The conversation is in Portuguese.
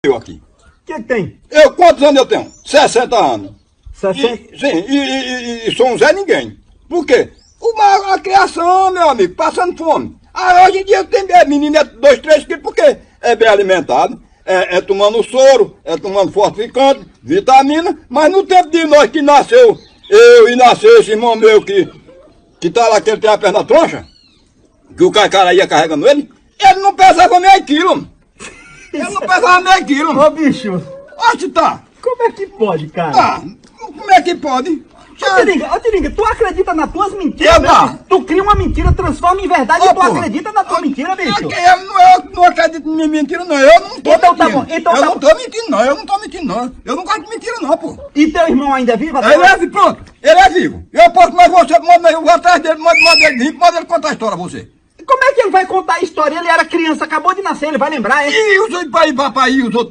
Eu aqui. O que tem? Eu, quantos anos eu tenho? 60 anos. 60? Sim, e sou um Zé Ninguém. Por quê? A criação, meu amigo, passando fome. Hoje em dia tem menino é 2, 3 quilos, porque é bem alimentado, é tomando soro, é tomando fortificante, vitamina, mas no tempo de nós que nasceu, eu e nasceu esse irmão meu que tá lá, que ele tem a perna troncha, que o cara ia carregando ele não pesava meio quilo. Ele não pesava meio quilo. Ô, bicho, Onde tá? como é que pode, cara? Ah, como é que pode? Ô, Tiringa, tu acredita nas tuas mentiras? Eu mesmo? não. Tu cria uma mentira, transforma em verdade Ô, e tu porra. acredita na tua mentira, bicho? Eu não acredito em mentira, não. Eu não tô Então tá mentindo. bom, então eu tá não bom. tô mentindo, não. Eu não tô mentindo, não. Eu não gosto de mentira, não, pô. E teu irmão ainda é vivo? Ele é vivo, pronto. Ele é vivo. Eu posso, mas você manda eu vou atrás dele, manda ele vir, manda ele contar a história a você. Como é que ele vai contar a história? Ele era criança, acabou de nascer, ele vai lembrar, é? E os outros, papai, e os outros.